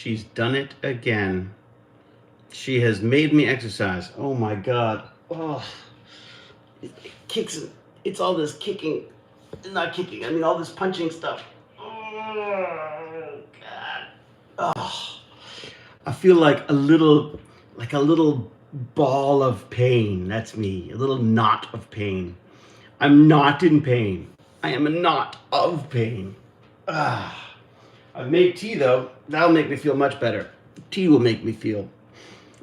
She's done it again. She has made me exercise. Oh my God. Oh, it kicks. It's all this kicking. Not kicking. I mean, all this punching stuff. Oh God. Oh, I feel like a little ball of pain. That's me. A little knot of pain. I'm not in pain. I am a knot of pain. I've made tea though. That'll make me feel much better. Tea will make me feel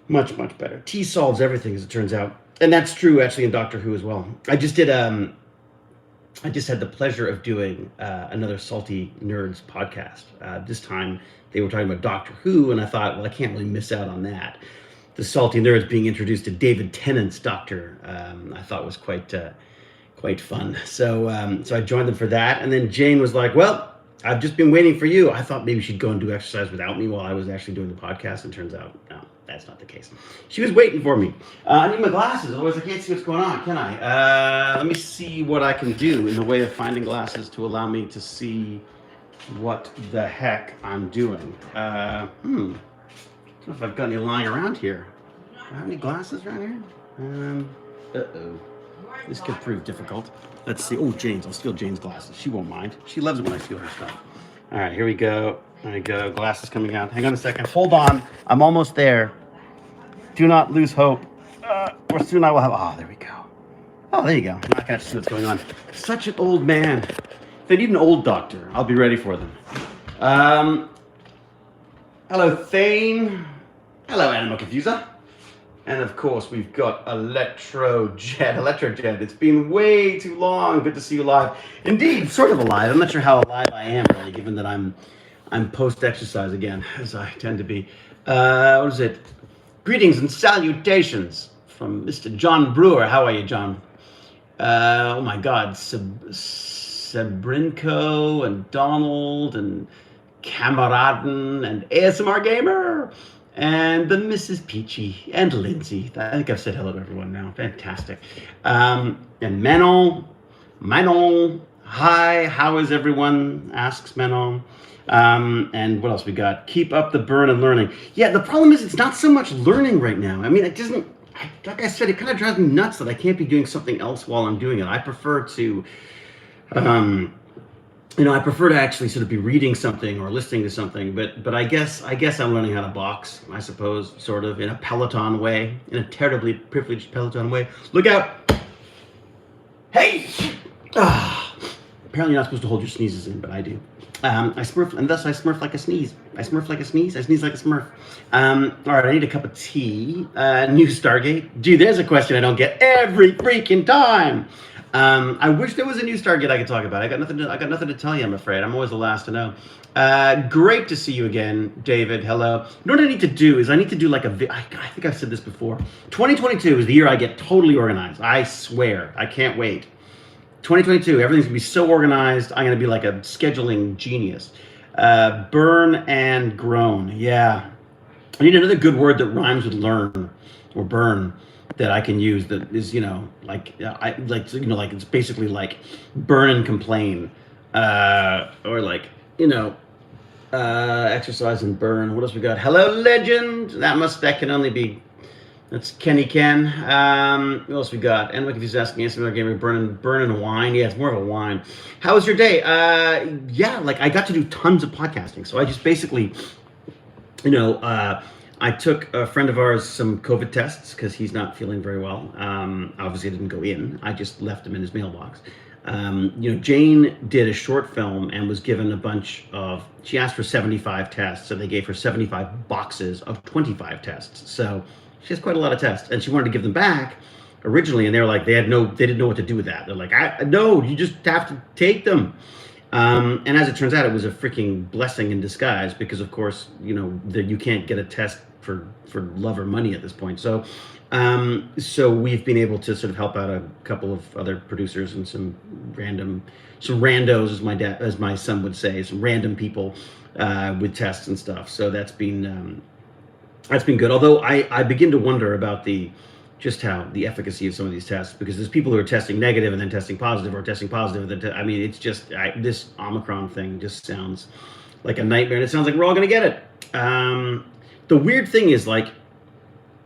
much better. Tea solves everything, as it turns out, and that's true actually in Doctor Who as well. I just had the pleasure of doing another Salty Nerds podcast. This time they were talking about Doctor Who, and I thought, well, I can't really miss out on that. The Salty Nerds being introduced to David Tennant's Doctor, I thought was quite fun. So I joined them for that, and then Jane was like, well, I've just been waiting for you. I thought maybe she'd go and do exercise without me while I was actually doing the podcast, and turns out, no, that's not the case. She was waiting for me. I need my glasses, otherwise I can't see what's going on, can I? Let me see what I can do in the way of finding glasses to allow me to see what the heck I'm doing. I don't know if I've got any lying around here. Do I have any glasses around here? Uh-oh. This could prove difficult. Let's see. Oh, Jane's. I'll steal Jane's glasses. She won't mind. She loves it when I steal her stuff. All right, here we go. There we go. Glasses coming out. Hang on a second. Hold on. I'm almost there. Do not lose hope. Or soon I will have... Oh, there we go. Oh, there you go. I'm not going to see what's going on. Such an old man. If they need an old doctor, I'll be ready for them. Hello, Thane. Hello, Animal Confuser. And of course, we've got Electrojet. It's been way too long. Good to see you live. Indeed, sort of alive. I'm not sure how alive I am, really, given that I'm post-exercise again, as I tend to be. What is it? Greetings and salutations from Mr. John Brewer. How are you, John? Oh my God, Sabrinko and Donald and Kameraden and ASMR Gamer. And the Mrs. Peachy and Lindsay. I think I've said hello to everyone now. Fantastic. And Manon. Hi, how is everyone? Asks Manon. And what else we got? Keep up the burn and learning. Yeah, the problem is it's not so much learning right now. I mean, it doesn't, like I said, it kind of drives me nuts that I can't be doing something else while I'm doing it. I prefer to, I prefer to actually sort of be reading something or listening to something, but I guess I'm learning how to box, I suppose, sort of in a Peloton way, in a terribly privileged Peloton way. Look out! Hey! Apparently you're not supposed to hold your sneezes in, but I do. I smurf, and thus I smurf like a sneeze. I smurf like a sneeze, I sneeze like a smurf. All right, I need a cup of tea. New Stargate. Gee, there's a question I don't get every freaking time. I wish there was a new Stargate I could talk about. I got nothing to tell you, I'm afraid. I'm always the last to know. Great to see you again, David. Hello. You know what I need to do is I need to do like I think I've said this before. 2022 is the year I get totally organized. I swear. I can't wait. 2022, everything's gonna be so organized. I'm gonna be like a scheduling genius. Burn and groan. Yeah. I need another good word that rhymes with learn or burn that I can use that is, it's basically like burn and complain, or like, exercise and burn. What else we got? Hello, legend. That can only be, that's Kenny Ken. What else we got? And if he's asking us about game, burn and wine. Yeah, it's more of a wine. How was your day? Yeah, like I got to do tons of podcasting. So I just basically, I took a friend of ours some COVID tests because he's not feeling very well. Obviously, I didn't go in. I just left him in his mailbox. Jane did a short film and was given a bunch of, she asked for 75 tests, so they gave her 75 boxes of 25 tests. So she has quite a lot of tests, and she wanted to give them back originally, and they were like, they didn't know what to do with that. They're like, no, you just have to take them. And as it turns out, it was a freaking blessing in disguise because, of course, you can't get a test for love or money at this point. So we've been able to sort of help out a couple of other producers and some randos, as my son would say, some random people with tests and stuff. So that's been good. Although I begin to wonder about just how the efficacy of some of these tests, because there's people who are testing negative and then testing positive, or testing positive and then it's just this Omicron thing just sounds like a nightmare, and it sounds like we're all going to get it. The weird thing is, like,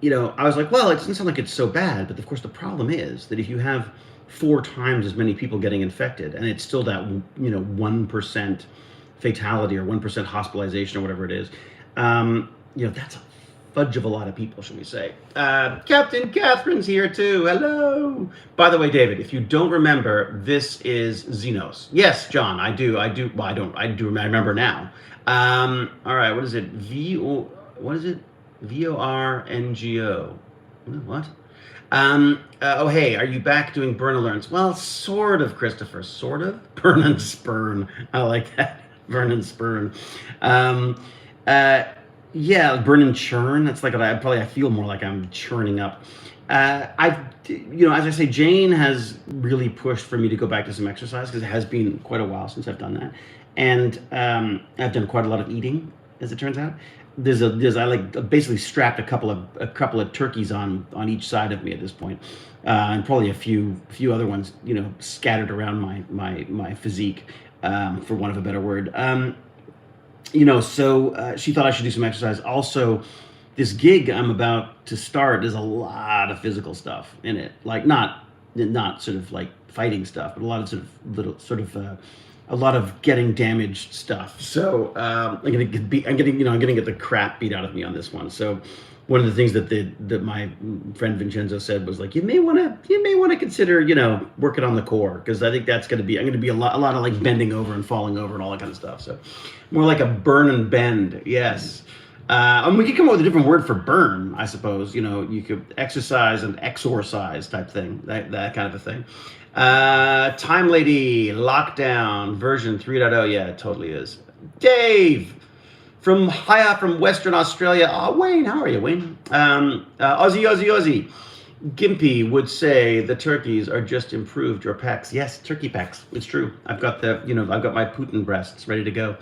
I was like, well, it doesn't sound like it's so bad, but of course the problem is that if you have 4 times as many people getting infected, and it's still that 1% fatality or 1% hospitalization or whatever it is, that's a fudge of a lot of people, shall we say? Captain Catherine's here too. Hello. By the way, David, if you don't remember, this is Xenos. Yes, John, I do. Well, I don't. I do. I remember now. All right. What is it? What is it? VORNGO. What? Oh, hey, are you back doing burn alerts? Well, sort of, Christopher. Sort of. Burn and spurn. I like that. Burn and spurn. Yeah, burn and churn. That's like I feel more like I'm churning up. As I say, Jane has really pushed for me to go back to some exercise because it has been quite a while since I've done that, and I've done quite a lot of eating, as it turns out. I basically strapped a couple of turkeys on each side of me at this point, and probably a few other ones, scattered around my physique, for want of a better word. So she thought I should do some exercise. Also, this gig I'm about to start, there's a lot of physical stuff in it, like not sort of like fighting stuff, but a lot of sort of little sort of a lot of getting damaged stuff. So I'm gonna get the crap beat out of me on this one. So one of the things that my friend Vincenzo said was like, you may want to consider working on the core, because I think I'm gonna be a lot of like bending over and falling over and all that kind of stuff. So more like a burn and bend. Yes. We could come up with a different word for burn, I suppose. You could exercise and exorcise type thing, that kind of a thing. Time Lady, Lockdown, version 3.0. Yeah, it totally is. Dave from Western Australia. Oh, Wayne, how are you, Wayne? Aussie. Gimpy would say the turkeys are just improved your pecs. Yes, turkey pecs. It's true. I've got my Putin breasts ready to go.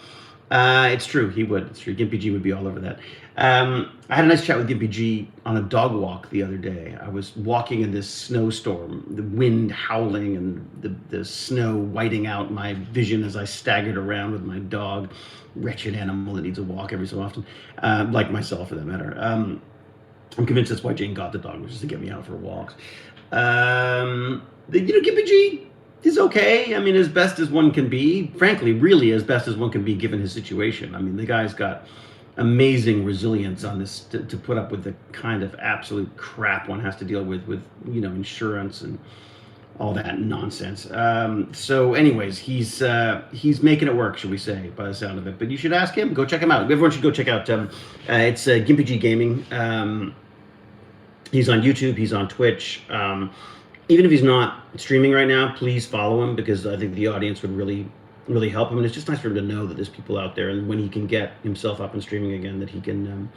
It's true. He would. It's true. GimpyG would be all over that. I had a nice chat with GimpyG on a dog walk the other day. I was walking in this snowstorm, the wind howling and the snow whiting out my vision as I staggered around with my dog, wretched animal that needs a walk every so often, like myself for that matter. I'm convinced that's why Jane got the dog, was just to get me out for walks. GimpyG is okay. I mean, as best as one can be. Frankly, really as best as one can be given his situation. I mean, the guy's got amazing resilience on this to put up with the kind of absolute crap one has to deal with insurance and all that nonsense. So anyways, he's making it work, shall we say, by the sound of it. But you should ask him. Go check him out. Everyone should go check out. It's GimpyG Gaming. He's on YouTube. He's on Twitch. Even if he's not streaming right now, please follow him, because I think the audience would really, really help him. And it's just nice for him to know that there's people out there, and when he can get himself up and streaming again, that he can,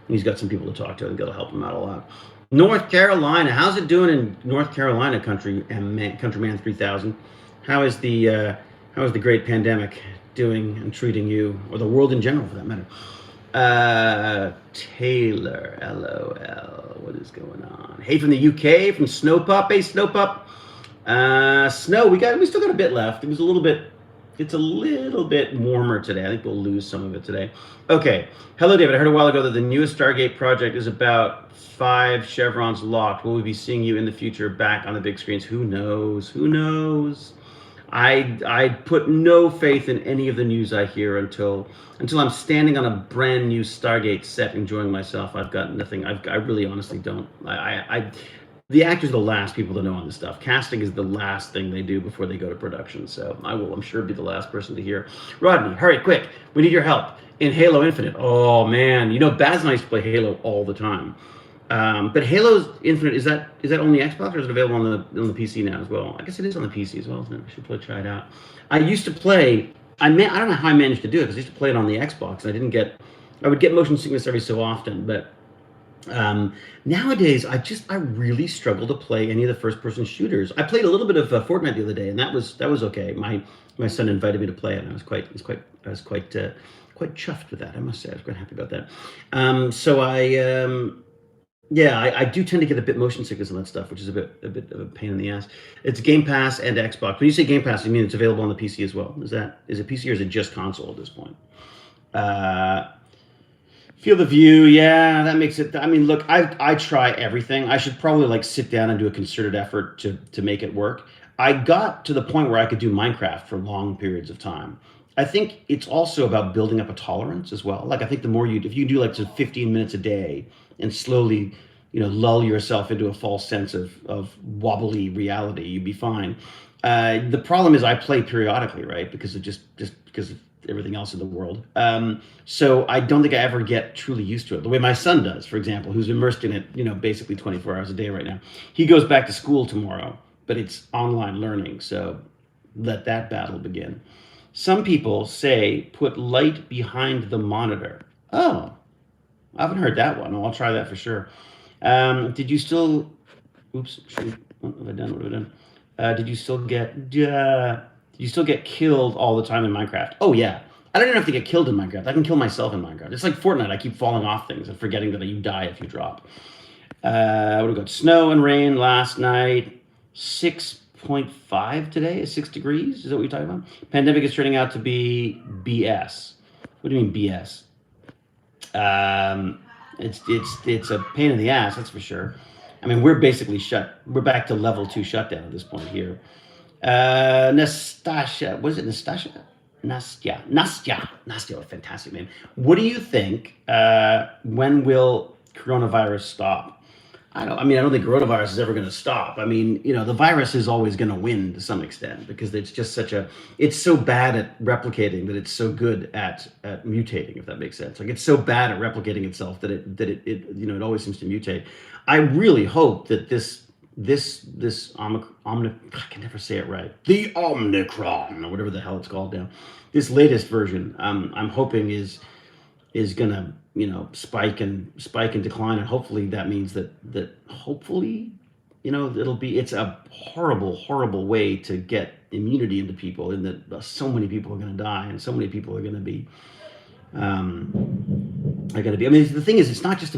he's got some people to talk to, and that'll help him out a lot. North Carolina, how's it doing in North Carolina, Countryman 3000? How is the great pandemic doing and treating you, or the world in general for that matter? Taylor, LOL, what is going on? Hey, from the UK, from Snowpup. Hey, Snowpup. Snow, we still got a bit left. It's a little bit warmer today. I think we'll lose some of it today. Okay. Hello, David. I heard a while ago that the newest Stargate project is about 5 chevrons locked. Will we be seeing you in the future back on the big screens? Who knows? Who knows? I put no faith in any of the news I hear until I'm standing on a brand new Stargate set enjoying myself. I've got nothing. I really honestly don't. The actors are the last people to know on this stuff. Casting is the last thing they do before they go to production. So I will, I'm sure, be the last person to hear. Rodney, hurry, quick. We need your help in Halo Infinite. Oh, man. Baz and I used to play Halo all the time. But Halo Infinite, is that only Xbox, or is it available on the PC now as well? I guess it is on the PC as well, isn't it? I should probably try it out. I used to play, I don't know how I managed to do it, because I used to play it on the Xbox, and I would get motion sickness every so often, but nowadays I really struggle to play any of the first-person shooters. I played a little bit of Fortnite the other day, and that was okay. My son invited me to play it, and I was quite chuffed with that, I must say. I was quite happy about that. So I do tend to get a bit motion sickness on that stuff, which is a bit of a pain in the ass. It's Game Pass and Xbox. When you say Game Pass, you mean it's available on the PC as well? Is it PC, or is it just console at this point? Feel the view, yeah, that makes it. I mean, look, I try everything. I should probably like sit down and do a concerted effort to make it work. I got to the point where I could do Minecraft for long periods of time. I think it's also about building up a tolerance as well. Like I think the more you, if you do like just 15 minutes a day and slowly, lull yourself into a false sense of wobbly reality, you'd be fine. The problem is I play periodically, right? Because of just because of everything else in the world. So I don't think I ever get truly used to it. The way my son does, for example, who's immersed in it, basically 24 hours a day right now. He goes back to school tomorrow, but it's online learning. So let that battle begin. Some people say put light behind the monitor. Oh, I haven't heard that one. I'll try that for sure. Did you still? Oops. Shoot. What have I done? What have I done? Did you still get killed all the time in Minecraft? Oh yeah. I don't even have to get killed in Minecraft. I can kill myself in Minecraft. It's like Fortnite. I keep falling off things and forgetting that you die if you drop. What do we got? Snow and rain last night. 6.5 today. Is 6 degrees? Is that what you're talking about? Pandemic is turning out to be BS. What do you mean BS? It's a pain in the ass, that's for sure. I mean, we're basically we're back to level 2 shutdown at this point here. Nastasha, was it Nastasha? Nastya, a fantastic name. What do you think? When will coronavirus stop? I don't think coronavirus is ever going to stop. I mean, the virus is always going to win to some extent because it's just it's so bad at replicating that it's so good at mutating, if that makes sense. Like it's so bad at replicating itself that it always seems to mutate. I really hope that this Omicron, I can never say it right. The Omicron, or whatever the hell it's called now. This latest version, I'm hoping is gonna spike and decline, and hopefully that means that hopefully it's a horrible way to get immunity into people, in that so many people are going to die and so many people are going to be I mean, the thing is, it's not just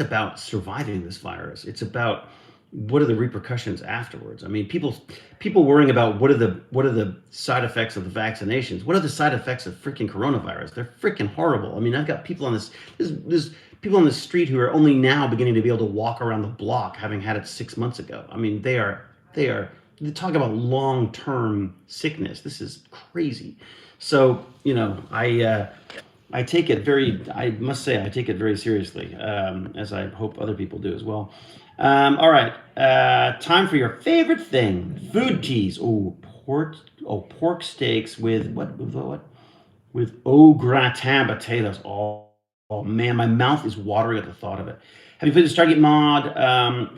about surviving this virus. It's about what are the repercussions afterwards. I mean, people worrying about what are the side effects of the vaccinations. What are the side effects of freaking coronavirus? They're freaking horrible. I mean, I've got people on there's people on the street who are only now beginning to be able to walk around the block, having had it 6 months ago. I mean, they talk about long-term sickness. This is crazy. So, I take it I take it very seriously, as I hope other people do as well. All right, time for your favorite thing, food teas. Pork steaks with what? With au gratin potatoes. Oh man, my mouth is watering at the thought of it. Have you played the Stargate mod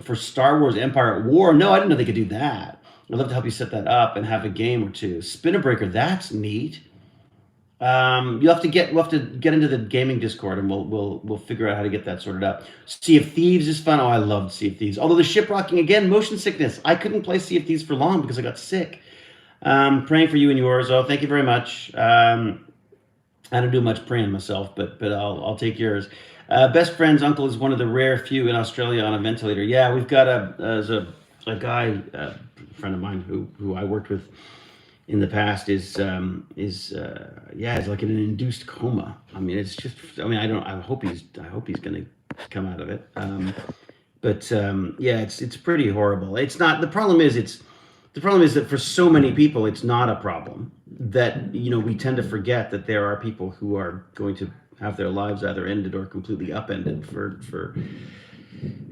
for Star Wars Empire at War? No, I didn't know they could do that. I'd love to help you set that up and have a game or two. Spinner Breaker, that's neat. We'll have to get into the gaming Discord, and we'll figure out how to get that sorted out. Sea of Thieves is fun. Oh, I loved Sea of Thieves. Although the ship rocking again, motion sickness. I couldn't play Sea of Thieves for long because I got sick. Praying for you and yours. Oh, thank you very much. I don't do much praying myself, but I'll take yours. Best friend's uncle is one of the rare few in Australia on a ventilator. Yeah, we've got a guy, a friend of mine who I worked with in the past is like in an induced coma. I mean, it's just. I mean, I hope he's going to come out of it. It's pretty horrible. It's not. The problem is that for so many people, it's not a problem. That we tend to forget that there are people who are going to have their lives either ended or completely upended for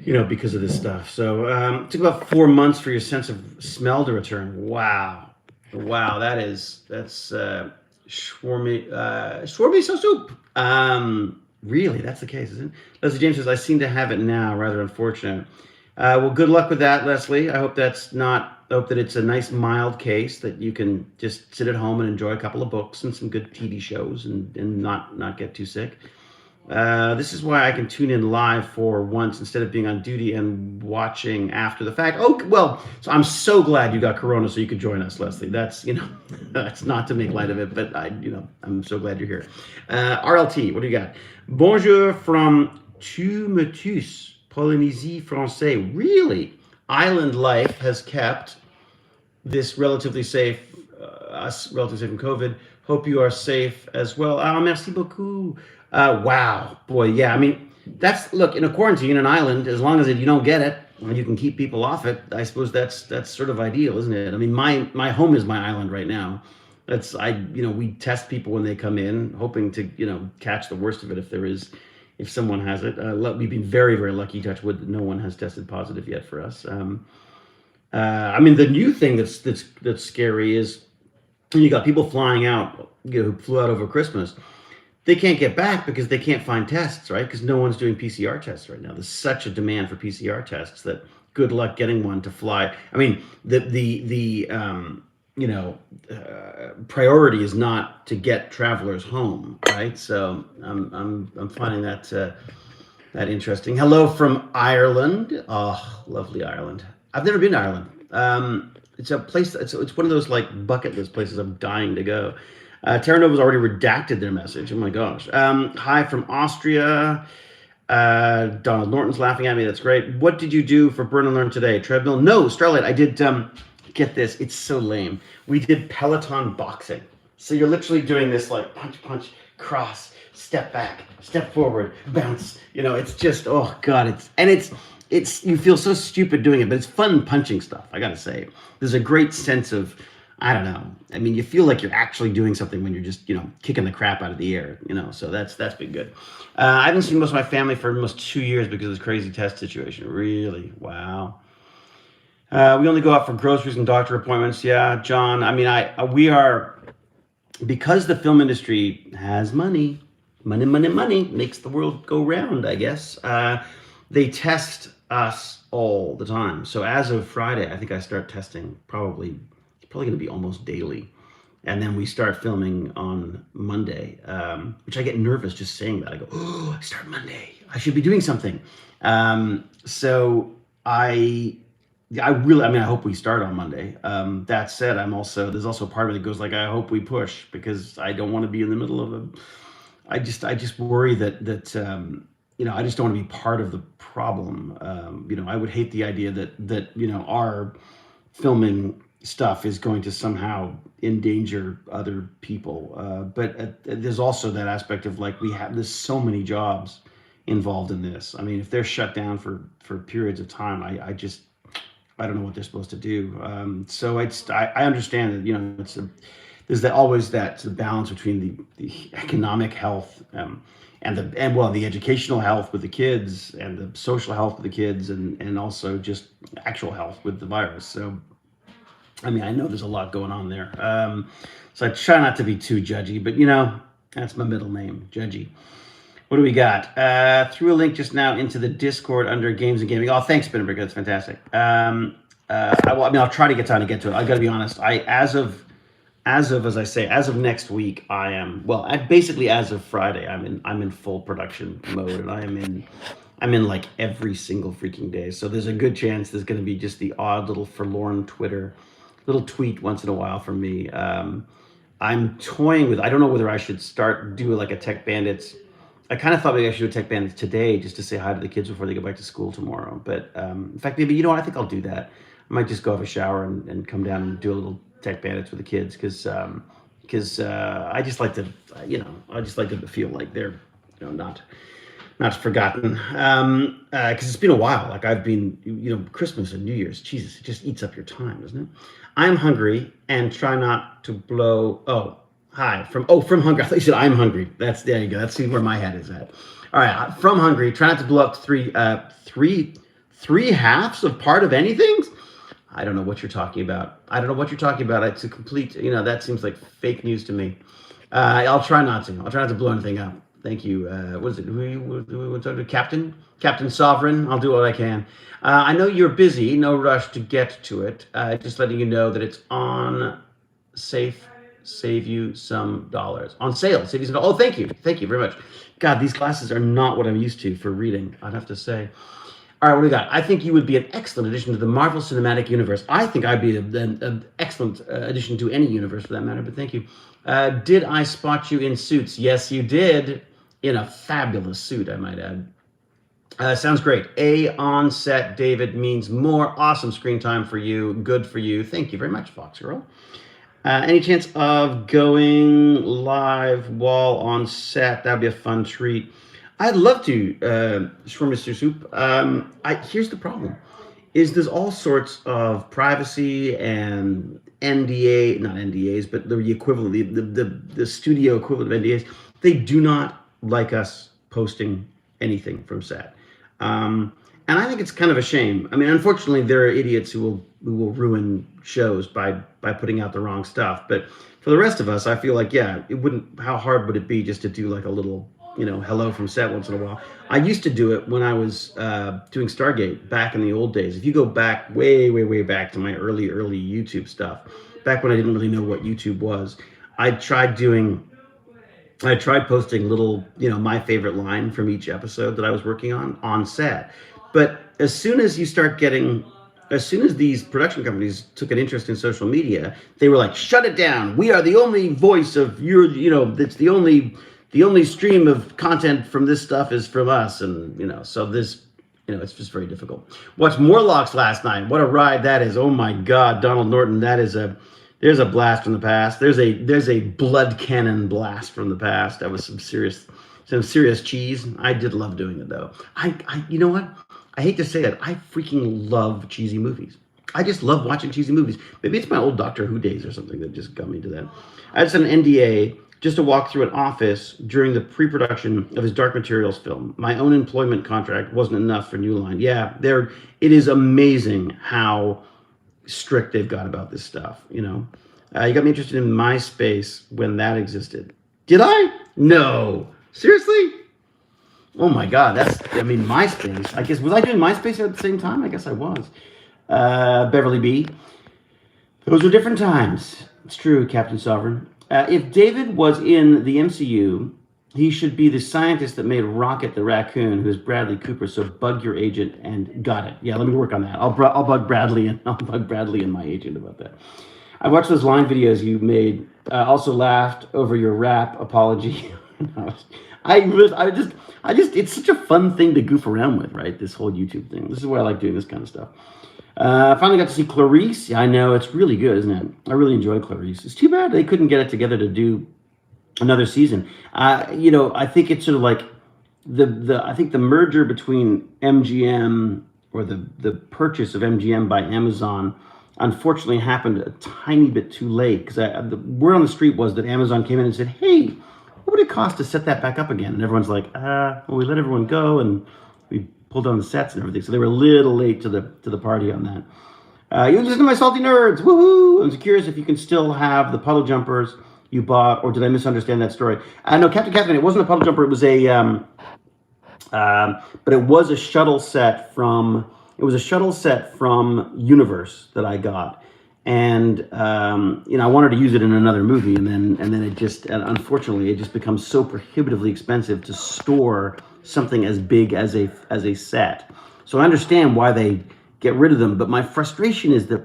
because of this stuff. So it took about 4 months for your sense of smell to return. Wow, that's shawarma soup. Really, that's the case, isn't it? Leslie James says, I seem to have it now. Rather unfortunate. Well, good luck with that, Leslie. I hope that it's a nice mild case that you can just sit at home and enjoy a couple of books and some good TV shows and not get too sick. This is why I can tune in live for once instead of being on duty and watching after the fact. Oh, well, so I'm so glad you got corona so you could join us, Leslie. That's, that's not to make light of it, but I'm so glad you're here. RLT, what do you got? Bonjour from Tumetus, Polynésie Française. Really? Island life has kept this us relatively safe from COVID Hope you are safe as well. Ah, merci beaucoup. Wow, boy, yeah. I mean, look, in a quarantine, in an island, as long as you don't get it, and you can keep people off it. I suppose that's sort of ideal, isn't it? I mean, my home is my island right now. We test people when they come in, hoping to catch the worst of it if someone has it. We've been very very lucky, touch wood, that no one has tested positive yet for us. I mean, the new thing that's scary is you got people flying out, who flew out over Christmas. They can't get back because they can't find tests, right? Because no one's doing PCR tests right now. There's such a demand for PCR tests that good luck getting one to fly. I mean, the priority is not to get travelers home, right? So I'm finding that interesting. Hello from Ireland. Oh, lovely Ireland. I've never been to Ireland. It's a place. It's one of those like bucket list places I'm dying to go. Terra Nova's already redacted their message. Oh my gosh. Hi from Austria. Donald Norton's laughing at me. That's great. What did you do for Burn and Learn today? Treadmill? No, Starlight. I did. Get this. It's so lame. We did Peloton boxing. So you're literally doing this like punch, punch, cross, step back, step forward, bounce. It's just, oh God. It's you feel so stupid doing it, but it's fun punching stuff. I gotta say, there's a great sense of, I don't know. I mean, you feel like you're actually doing something when you're just, kicking the crap out of the air, So that's been good. I haven't seen most of my family for almost 2 years because of this crazy test situation. Really, wow. We only go out for groceries and doctor appointments. Yeah, John. I mean, we are, because the film industry has money makes the world go round, I guess. They test us all the time. So as of Friday, I think I start testing probably going to be almost daily. And then we start filming on Monday, which I get nervous just saying that. I go, oh, I start Monday. I should be doing something. So I hope we start on Monday. That said, there's also a part of it that goes like, I hope we push, because I don't want to be in the middle of I just worry that I just don't want to be part of the problem. I would hate the idea that our filming stuff is going to somehow endanger other people. But there's also that aspect of like, there's so many jobs involved in this. I mean, if they're shut down for periods of time, I don't know what they're supposed to do. So I understand that, there's always the balance between the economic health, and the educational health with the kids, and the social health with the kids, and also just actual health with the virus. So, I mean, I know there's a lot going on there. So I try not to be too judgy, but that's my middle name, Judgy. What do we got? Threw a link just now into the Discord under Games and Gaming. Oh, thanks, Spinnenberg. That's fantastic. I'll try to get time to get to it. I got to be honest. As of next week, I am, basically as of Friday, I'm in full production mode, and I'm in like every single freaking day. So there's a good chance there's going to be just the odd little forlorn little tweet once in a while from me. I'm toying with, I don't know whether I should do like a Tech Bandits. I kind of thought maybe I should do a Tech Bandits today just to say hi to the kids before they go back to school tomorrow. But in fact, maybe, I think I'll do that. I might just go have a shower and come down and do a little Tech Bandits with the kids, because I just like to, feel like they're, not forgotten. Because it's been a while. Like I've been, Christmas and New Year's, Jesus, it just eats up your time, doesn't it? I'm hungry and try not to blow. Oh, hi from hungry. I thought you said I'm hungry. There you go. That's where my head is at. All right, from hungry. Try not to blow up three halves of part of anything. I don't know what you're talking about. It's a complete, that seems like fake news to me. I'll try not to blow anything up. Thank you. What is it? Who talking to? Captain Sovereign. I'll do what I can. I know you're busy. No rush to get to it. Just letting you know that it's on safe. Save you some dollars. On sale. Save you some dollars. Oh, thank you. Thank you very much. God, these glasses are not what I'm used to for reading, I'd have to say. All right, what do we got? I think you would be an excellent addition to the Marvel Cinematic Universe. I think I'd be an excellent addition to any universe for that matter, but thank you. Did I spot you in suits? Yes, you did. In a fabulous suit, I might add. Sounds great. A on set, David, means more awesome screen time for you. Good for you. Thank you very much, Fox Girl. Any chance of going live while on set? That'd be a fun treat. I'd love to, Mr. Soup. Here's the problem: is there's all sorts of privacy and NDA, not NDAs, but the equivalent, the studio equivalent of NDAs. They do not like us posting anything from set. And I think it's kind of a shame. I mean, unfortunately, there are idiots who will ruin shows by putting out the wrong stuff. But for the rest of us, I feel like, yeah, it wouldn't. How hard would it be just to do like a little, hello from set once in a while? I used to do it when I was doing Stargate back in the old days. If you go back way, way, way back to my early YouTube stuff, back when I didn't really know what YouTube was, I tried posting little, my favorite line from each episode that I was working on set. But as soon as these production companies took an interest in social media, they were like, shut it down. We are the only voice of it's the only stream of content from this stuff is from us. And, so this, it's just very difficult. Watched Morlocks last night. What a ride that is. Oh my God, Donald Norton. There's a blast from the past. There's a blood cannon blast from the past. That was some serious cheese. I did love doing it though. You know what? I hate to say it, I freaking love cheesy movies. I just love watching cheesy movies. Maybe it's my old Doctor Who days or something that just got me to that. I had an NDA just to walk through an office during the pre-production of his Dark Materials film. My own employment contract wasn't enough for New Line. Yeah, it is amazing how strict they've got about this stuff, You got me interested in MySpace when that existed. Did I? No. Seriously? Oh my God, MySpace. I guess, was I doing MySpace at the same time? I guess I was. Beverly B. Those were different times. It's true, Captain Sovereign. If David was in the MCU, he should be the scientist that made Rocket the raccoon, who is Bradley Cooper. So bug your agent and got it. Yeah, let me work on that. I'll bug Bradley and my agent about that. I watched those line videos you made. Also laughed over your rap apology. It's such a fun thing to goof around with, right? This whole YouTube thing. This is why I like doing this kind of stuff. I finally got to see Clarice. I know, it's really good, isn't it? I really enjoyed Clarice. It's too bad they couldn't get it together to do another season. I think it's sort of like I think the merger between MGM or the purchase of MGM by Amazon unfortunately happened a tiny bit too late, because the word on the street was that Amazon came in and said, hey, what would it cost to set that back up again? And everyone's like, well, we let everyone go and we pulled down the sets and everything. So they were a little late to the party on that. You listen to my salty nerds, woohoo! I'm curious if you can still have the puddle jumpers you bought, or did I misunderstand that story? No, Captain Catherine, it wasn't a puddle jumper. It was but it was a shuttle set from Universe that I got. And I wanted to use it in another movie, and then it just, unfortunately, it just becomes so prohibitively expensive to store something as big as a set. So I understand why they get rid of them, but my frustration is that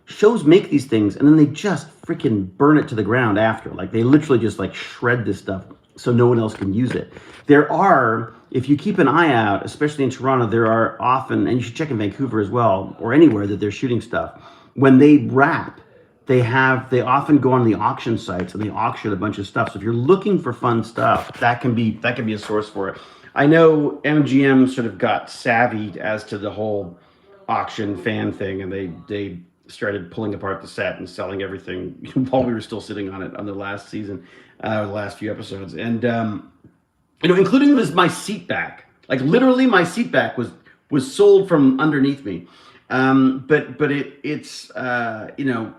shows make these things and then they just freaking burn it to the ground after. Like, they literally just like shred this stuff so no one else can use it. There are, if you keep an eye out, especially in Toronto, there are often, and you should check in Vancouver as well, or anywhere that they're shooting stuff. When they wrap, they often go on the auction sites and they auction a bunch of stuff. So if you're looking for fun stuff, that can be a source for it. I know MGM sort of got savvy as to the whole auction fan thing, and they started pulling apart the set and selling everything while we were still sitting on it on the last season, the last few episodes, and including my seat back. Like, literally, my seat back was sold from underneath me. But it's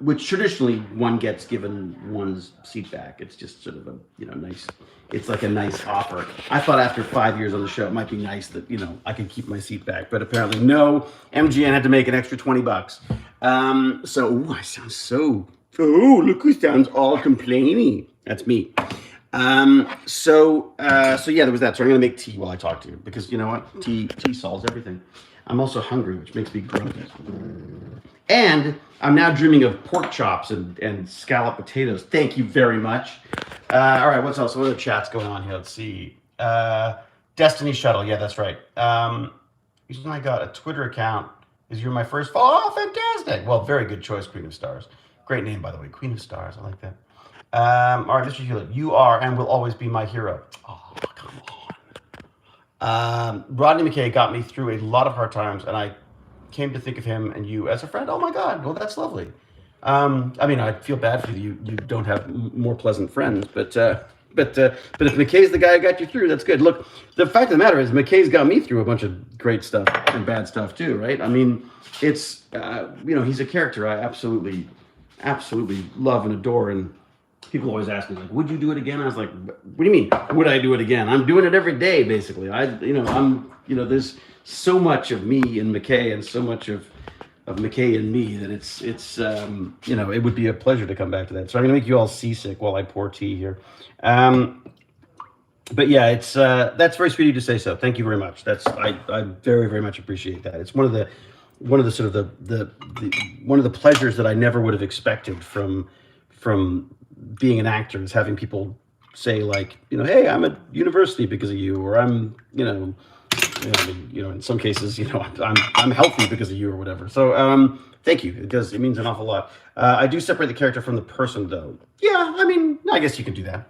which traditionally one gets given one's seat back. It's just sort of a nice. It's like a nice offer. I thought after 5 years on the show, it might be nice that I could keep my seat back, but apparently no. MGM had to make an extra $20. So I sound so. Oh, look who sounds all complaining. That's me. So yeah, there was that. So I'm gonna make tea while I talk to you, because you know what? Tea solves everything. I'm also hungry, which makes me grumpy. And I'm now dreaming of pork chops and scalloped potatoes. Thank you very much. All right, what's else? What other chat's going on here? Let's see. Destiny Shuttle. Yeah, that's right. I got a Twitter account. You're my first follow. Oh, fantastic. Well, very good choice, Queen of Stars. Great name, by the way. Queen of Stars. I like that. All right, Mr. Hewlett, you are and will always be my hero. Oh, come on. Rodney McKay got me through a lot of hard times, and I came to think of him and you as a friend. Oh my God, well, that's lovely. I mean, I feel bad for you. You don't have more pleasant friends, but if McKay's the guy who got you through, that's good. Look, the fact of the matter is McKay's got me through a bunch of great stuff and bad stuff too, right? I mean, it's, he's a character I absolutely love and adore. And people always ask me, like, would you do it again? I was like, what do you mean, would I do it again? I'm doing it every day, basically. There's so much of me in McKay and so much of McKay and me that it's it would be a pleasure to come back to that. So I'm gonna make you all seasick while I pour tea here. But yeah, it's that's very sweet of you to say so. Thank you very much. I very, very much appreciate that. It's one of the sort of one of the pleasures that I never would have expected from being an actor, is having people say, like, hey, I'm at university because of you, or I'm in some cases, I'm healthy because of you, or whatever. So thank you, because it means an awful lot. I do separate the character from the person, though. Yeah, I mean, I guess you can do that.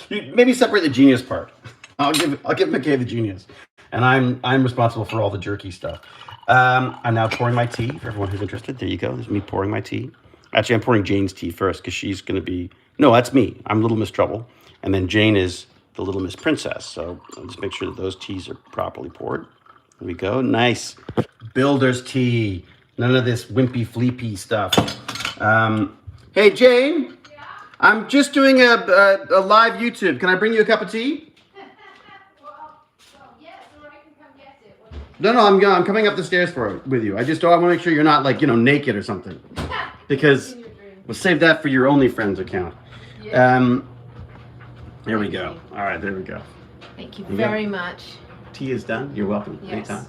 Maybe separate the genius part. I'll give McKay the genius, and I'm responsible for all the jerky stuff. I'm now pouring my tea for everyone who's interested. There you go. There's me pouring my tea. Actually, I'm pouring Jane's tea first, because she's going to be... No, that's me. I'm Little Miss Trouble. And then Jane is the Little Miss Princess. So I'll just make sure that those teas are properly poured. There we go. Nice. Builder's tea. None of this wimpy, fleepy stuff. Hey, Jane. Yeah? I'm just doing a live YouTube. Can I bring you a cup of tea? well, yes, or I can come get it. No, I'm coming up the stairs with you. I want to make sure you're not, like, naked or something. Because we'll save that for your OnlyFriends account. Yeah. There we go. All right, there we go. Thank you very much. Tea is done. You're welcome. Yes. Anytime.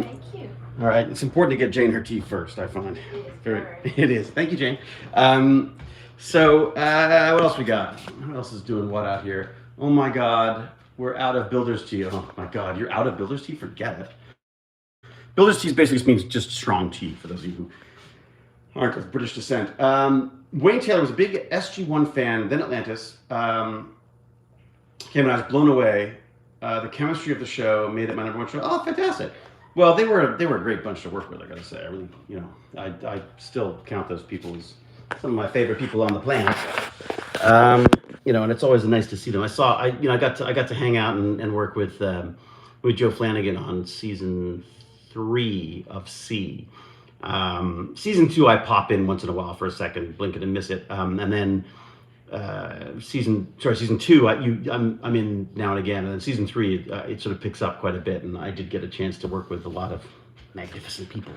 Thank you. All right, it's important to get Jane her tea first, I find. It is. Thank you, Jane. So what else we got? Who else is doing what out here? Oh my God, we're out of Builder's tea. Oh my God, you're out of Builder's tea? Forget it. Builder's tea basically means just strong tea, for those of you who aren't of British descent. Wayne Taylor was a big SG-1 fan, then Atlantis. Came and I was blown away. The chemistry of the show made it my #1 show. Oh, fantastic! Well, they were a great bunch to work with, I gotta say. I really, I still count those people as some of my favorite people on the planet. And it's always nice to see them. I got to hang out and work with Joe Flanagan on season 3 of C. Season 2, I pop in once in a while for a second, blink it and miss it, and then season 2, I'm in now and again, and then season 3 it sort of picks up quite a bit, and I did get a chance to work with a lot of magnificent people,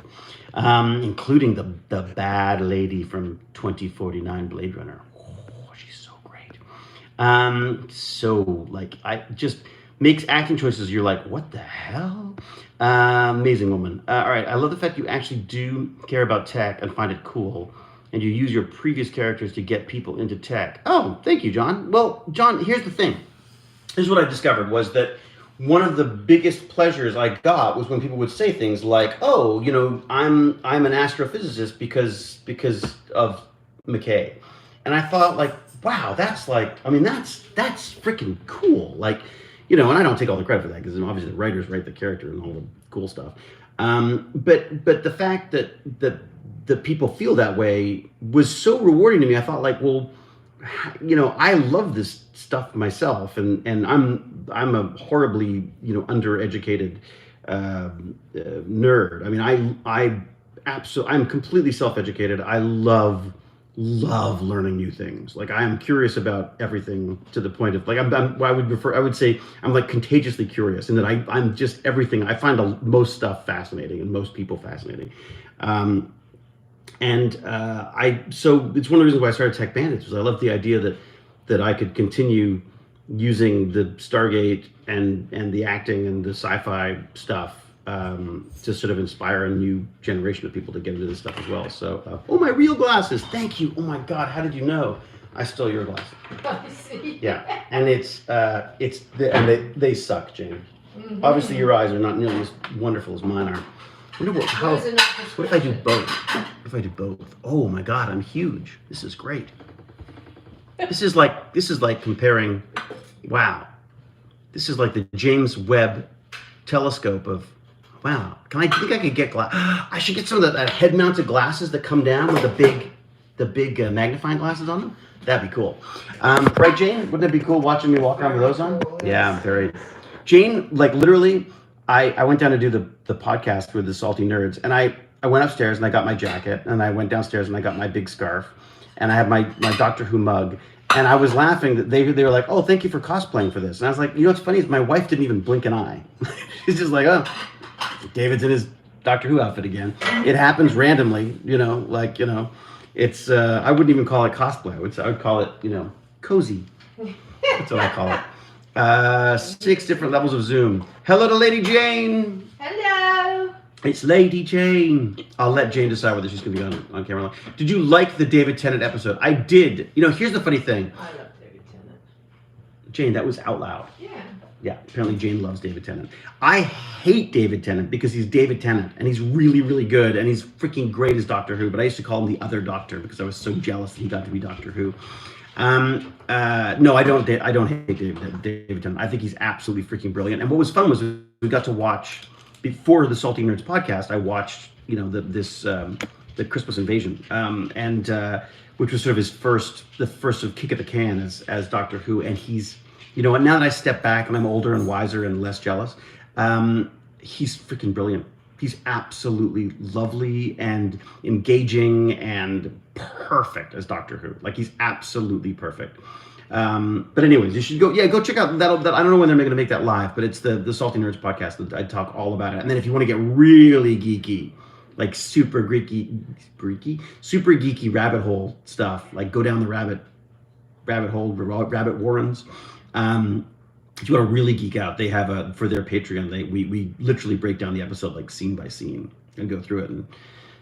including the bad lady from 2049 Blade Runner. Oh, she's so great. I just makes acting choices you're like, what the hell? Amazing woman. All right, I love the fact you actually do care about tech and find it cool, and you use your previous characters to get people into tech. Oh, thank you, John. Well, John, here's the thing. Here's what I discovered was that one of the biggest pleasures I got was when people would say things like, oh, I'm an astrophysicist because of McKay. And I thought, like, wow, that's freaking cool. Like, and I don't take all the credit for that, because obviously the writers write the character and all the cool stuff. But the fact that people feel that way was so rewarding to me. I thought, like, well, I love this stuff myself, and I'm a horribly undereducated nerd. I mean, I'm completely self-educated. I love learning new things. Like, I am curious about everything to the point of, like, I would say I'm like contagiously curious, and that I'm just everything. I find most stuff fascinating and most people fascinating. So it's one of the reasons why I started Tech Bandits, was I love the idea that I could continue using the Stargate and the acting and the sci-fi stuff to sort of inspire a new generation of people to get into this stuff as well. So, oh, my real glasses! Thank you. Oh my God, how did you know I stole your glasses? I see. Yeah, and they suck, Jane. Mm-hmm. Obviously, your eyes are not nearly as wonderful as mine are. Those are not for What if I do both? What if I do both? Oh my God, I'm huge. This is great. This is like comparing. Wow, this is like the James Webb telescope of. Wow, I think I could get glass? I should get some of that head-mounted glasses that come down with the big magnifying glasses on them. That'd be cool. Right, Jane? Wouldn't it be cool watching me walk around with those on? Yeah, very. Jane, like literally, I went down to do the podcast with the Salty Nerds, and I went upstairs and I got my jacket, and I went downstairs and I got my big scarf, and I had my Doctor Who mug, and I was laughing that they were like, oh, thank you for cosplaying for this. And I was like, you know what's funny is my wife didn't even blink an eye. She's just like, oh, David's in his Doctor Who outfit again. It happens randomly, it's, I wouldn't even call it cosplay. I would call it, cozy. That's what I call it. 6 different levels of Zoom. Hello to Lady Jane. Hello. It's Lady Jane. I'll let Jane decide whether she's going to be on camera. Did you like the David Tennant episode? I did. Here's the funny thing. I love David Tennant. Jane, that was out loud. Yeah. Yeah, apparently Jane loves David Tennant. I hate David Tennant because he's David Tennant, and he's really, really good, and he's freaking great as Doctor Who, but I used to call him the other Doctor because I was so jealous that he got to be Doctor Who. No, I don't hate David Tennant. I think he's absolutely freaking brilliant. And what was fun was we got to watch, before the Salty Nerds podcast, I watched, the Christmas Invasion, which was sort of the first sort of kick at the can as Doctor Who, and he's, now that I step back and I'm older and wiser and less jealous, he's freaking brilliant. He's absolutely lovely and engaging and perfect as Doctor Who. Like, he's absolutely perfect. But anyways, you should go check out that. I don't know when they're going to make that live, but it's the Salty Nerds podcast. I talk all about it. And then if you want to get really geeky, like super geeky rabbit hole stuff, like go down the rabbit hole, rabbit warrens. If you want to really geek out, they have for their Patreon, we literally break down the episode like scene by scene and go through it, and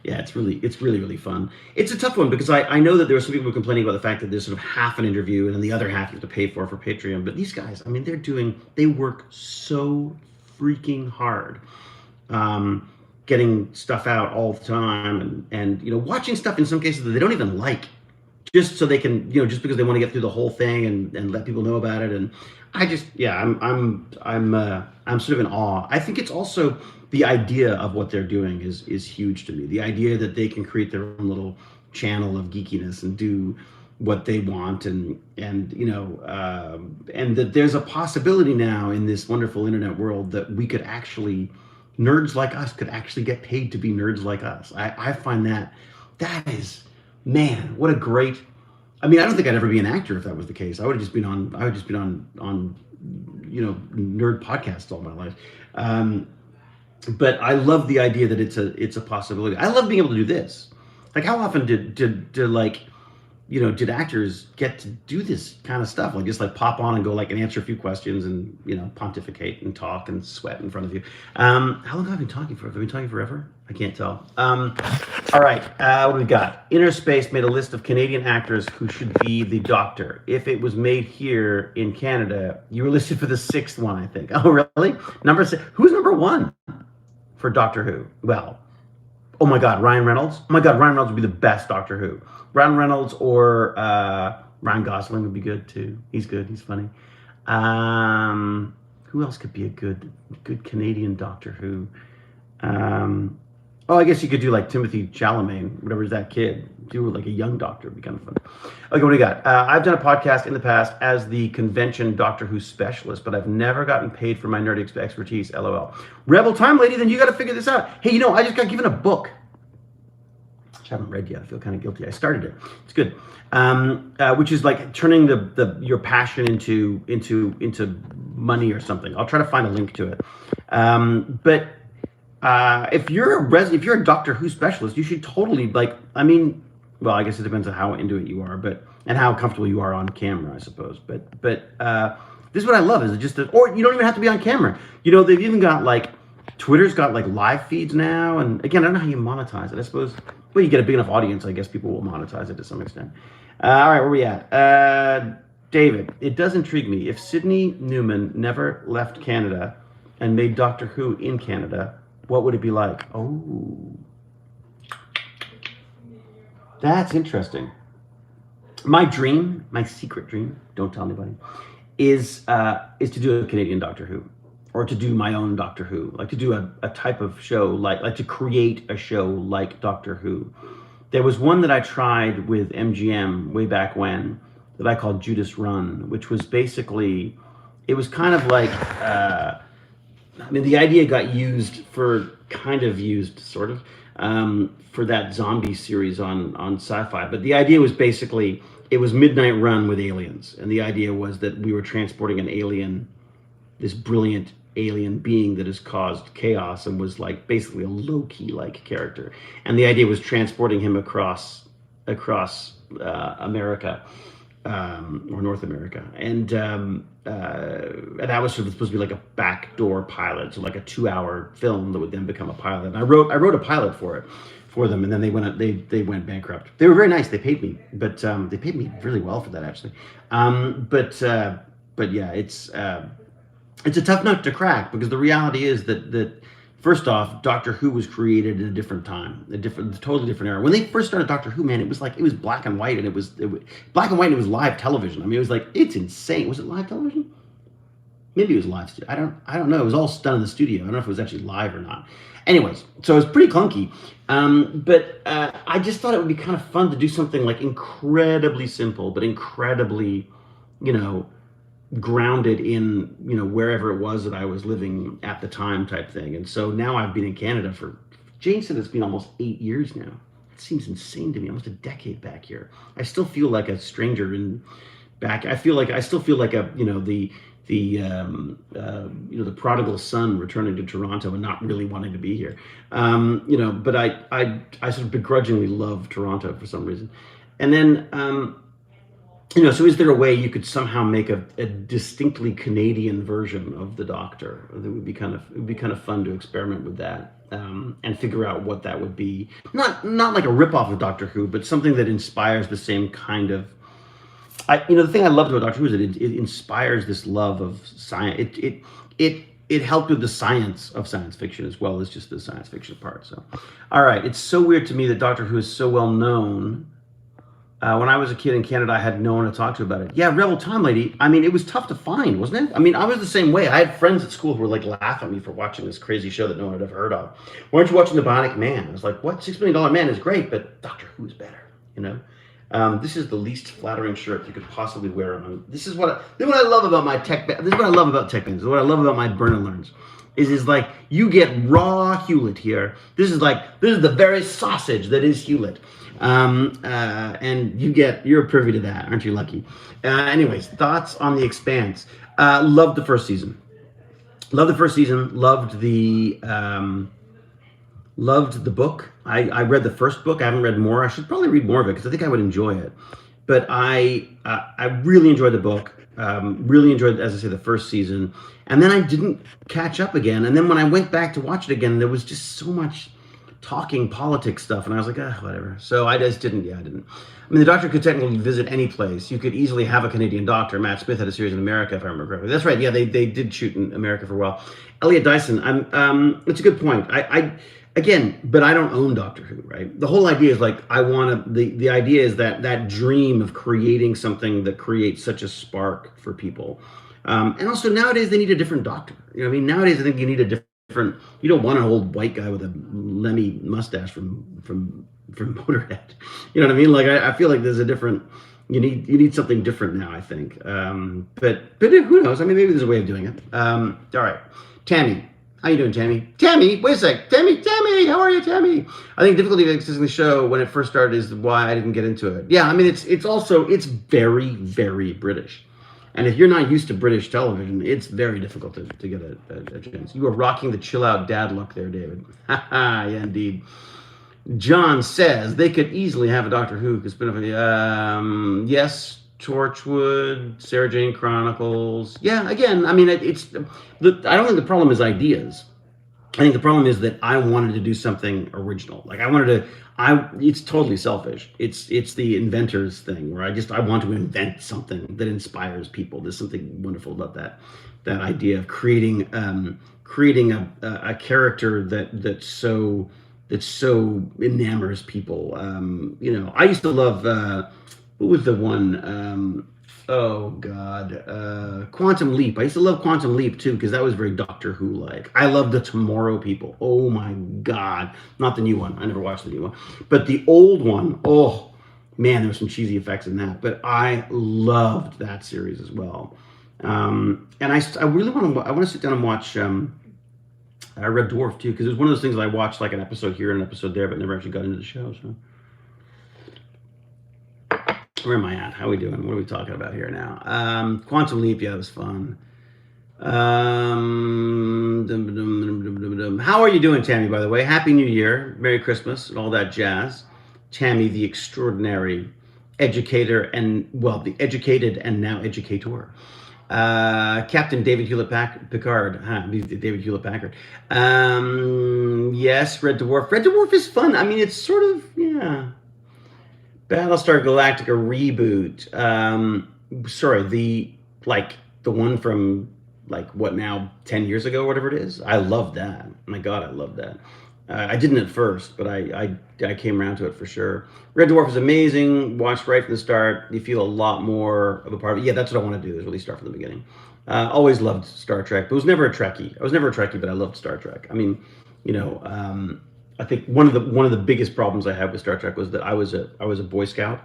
yeah, it's really fun. It's a tough one because I know that there are some people complaining about the fact that there's sort of half an interview and then the other half you have to pay for Patreon. But these guys, I mean, they work so freaking hard, getting stuff out all the time and watching stuff in some cases that they don't even like, just so they can, just because they want to get through the whole thing and let people know about it. And I just, I'm sort of in awe. I think it's also the idea of what they're doing is huge to me. The idea that they can create their own little channel of geekiness and do what they want, and that there's a possibility now in this wonderful internet world that we could actually, nerds like us could actually get paid to be nerds like us. I find that is, man, what a great. I mean, I don't think I'd ever be an actor if that was the case. I would have just been on nerd podcasts all my life. But I love the idea that it's a possibility. I love being able to do this. Like, how often did actors get to do this kind of stuff? Like, just like pop on and go and answer a few questions and pontificate and talk and sweat in front of you. How long have I been talking for? Have I been talking forever? I can't tell. All right, what do we got? Inner Space made a list of Canadian actors who should be the Doctor. If it was made here in Canada, you were listed for the 6th one, I think. Oh, really? Number 6. Who's number 1 for Doctor Who? Well, oh my God, Ryan Reynolds. Oh my God, Ryan Reynolds would be the best Doctor Who. Ryan Reynolds or Ryan Gosling would be good too. He's good. He's funny. Who else could be a good Canadian Doctor Who? I guess you could do like Timothy Chalamet, whatever is that kid. Do like a young Doctor, would be kind of fun. Okay, what do you got? I've done a podcast in the past as the convention Doctor Who specialist, but I've never gotten paid for my nerd expertise. LOL. Rebel time, lady. Then you got to figure this out. Hey, I just got given a book, which I haven't read yet. I feel kind of guilty. I started it. It's good. Which is like turning your passion into money or something. I'll try to find a link to it. But if you're a Doctor Who specialist, you should totally I guess it depends on how into it you are, and how comfortable you are on camera, I suppose. But this is what I love is or you don't even have to be on camera. They've even got Twitter's got live feeds now, and again, I don't know how you monetize it. I suppose, well, you get a big enough audience, I guess people will monetize it to some extent. All right, where are we at? David, it does intrigue me. If Sydney Newman never left Canada and made Doctor Who in Canada, what would it be like? Oh, That's interesting. My dream, my secret dream, don't tell anybody, is to do a Canadian Doctor Who, or to do my own Doctor Who, like to do a type of show, like to create a show like Doctor Who. There was one that I tried with MGM way back when that I called Judas Run, which was basically, it was kind of like, I mean, the idea got used for, kind of used, sort of, for that zombie series on Sci-Fi. But the idea was basically, it was Midnight Run with aliens, and the idea was that we were transporting an alien, this brilliant alien being that has caused chaos and was like basically a Loki like character, and the idea was transporting him across America, or North America, and that was sort of supposed to be like a backdoor pilot, so like a 2-hour film that would then become a pilot. And I wrote a pilot for them, and then they went bankrupt. They were very nice. They paid me, but they paid me really well for that, actually. But yeah, it's a tough nut to crack, because the reality is that first off, Doctor Who was created at a different time, totally different era. When they first started Doctor Who, man, it was black and white, and it was black and white, and it was live television. I mean, it was like, it's insane. Was it live television? Maybe it was live. I don't know. It was all done in the studio. I don't know if it was actually live or not. Anyways, so it was pretty clunky. But I just thought it would be kind of fun to do something like incredibly simple, but incredibly, grounded in, wherever it was that I was living at the time, type thing. And so now I've been in Canada for, Jane said it's been almost 8 years now. It seems insane to me, almost a decade back here. I still feel like a stranger I still feel like the prodigal son returning to Toronto and not really wanting to be here. But I sort of begrudgingly love Toronto for some reason. And then, so is there a way you could somehow make a distinctly Canadian version of the Doctor? It would be kind of fun to experiment with that, and figure out what that would be. Not like a ripoff of Doctor Who, but something that inspires the same kind of. The thing I loved about Doctor Who is that it inspires this love of science. It helped with the science of science fiction as well as just the science fiction part. So, all right, it's so weird to me that Doctor Who is so well known. When I was a kid in Canada, I had no one to talk to about it. Yeah, Rebel Time Lady. I mean, it was tough to find, wasn't it? I mean, I was the same way. I had friends at school who were like laughing at me for watching this crazy show that no one had ever heard of. Why aren't you watching The Bionic Man? I was like, what? $6 Million Man is great, but Doctor Who is better, This is the least flattering shirt you could possibly wear. This is what I love about my tech. This is what I love about tech bands. What I love about my Burn and Learns is like, you get raw Hewlett here. This is the very sausage that is Hewlett. And you're privy to that, aren't you lucky? Anyways, thoughts on The Expanse. Loved the first season. Loved the book. I read the first book. I haven't read more. I should probably read more of it because I think I would enjoy it. But I really enjoyed the book. Really enjoyed, as I say, the first season. And then I didn't catch up again. And then when I went back to watch it again, there was just so much talking politics stuff, and I was like, whatever. So I didn't. I mean, the Doctor could technically visit any place. You could easily have a Canadian Doctor. Matt Smith had a series in America, if I remember correctly. That's right. Yeah, they did shoot in America for a while. Elliot Dyson. It's a good point. But I don't own Doctor Who, right? The whole idea is like, the idea is that dream of creating something that creates such a spark for people. And also nowadays they need a different Doctor. Nowadays I think you need a different. You don't want an old white guy with a Lemmy mustache from Motorhead. You know what I mean? Like I feel like there's a different. You need something different now, I think. But who knows? I mean, maybe there's a way of doing it. All right, Tammy. How you doing, Tammy? Tammy, wait a sec. Tammy, how are you, Tammy? I think difficulty of accessing the show when it first started is why I didn't get into it. Yeah, I mean, it's very, very British. And if you're not used to British television, it's very difficult to get a chance. You are rocking the chill out dad look there, David. Yeah, indeed. John says they could easily have a Doctor Who yes, Torchwood, Sarah Jane Chronicles. Yeah, again, I mean, I don't think the problem is ideas. I think the problem is that I wanted to do something original. Like it's totally selfish. It's the inventor's thing where I want to invent something that inspires people. There's something wonderful about that idea of creating a character that's so that so enamors people. I used to love what was the one? Oh God, Quantum Leap. I used to love Quantum Leap too because that was very Doctor Who like. I love the Tomorrow People. Oh my God, not the new one. I never watched the new one, but the old one. Oh man, there were some cheesy effects in that, but I loved that series as well. And I really want to sit down and watch Red Dwarf too because it was one of those things that I watched like an episode here and an episode there, but never actually got into the show. So. Where am I at? How are we doing? What are we talking about here now? Quantum Leap, yeah, it was fun. How are you doing, Tammy, by the way? Happy New Year, Merry Christmas, and all that jazz. Tammy, the extraordinary educator and, well, the educated and now educator. Captain David Hewlett-Packard. David Hewlett-Packard. Yes, Red Dwarf. Red Dwarf is fun. I mean, it's sort of, yeah. Battlestar Galactica reboot. Sorry, the one from like what now 10 years ago, whatever it is. I love that. My God, I love that. I didn't at first, but I came around to it for sure. Red Dwarf is amazing. Watched right from the start. You feel a lot more of a part of it. Yeah, that's what I want to do is really start from the beginning. Always loved Star Trek, but was never a Trekkie. I was never a Trekkie, but I loved Star Trek. I mean, I think one of the biggest problems I had with Star Trek was that I was a Boy Scout,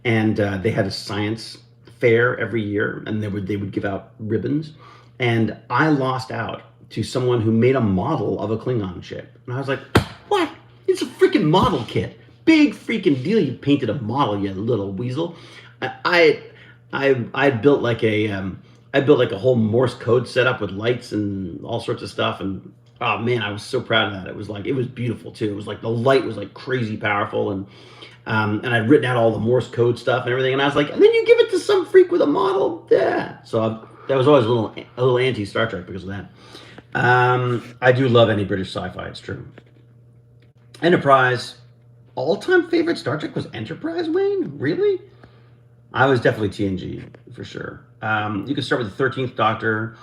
and they had a science fair every year, and they would give out ribbons, and I lost out to someone who made a model of a Klingon ship, and I was like, "What? It's a freaking model kit, big freaking deal! You painted a model, you little weasel." I built like I built like a whole Morse code setup with lights and all sorts of stuff, and oh man, I was so proud of that. It was beautiful too. It was like the light was like crazy powerful, and I'd written out all the Morse code stuff and everything. And I was like, and then you give it to some freak with a model, yeah. So that was always a little anti Star Trek because of that. I do love any British sci-fi. It's true. Enterprise, all-time favorite Star Trek was Enterprise. Wayne, really? I was definitely TNG for sure. You can start with the 13th Doctor.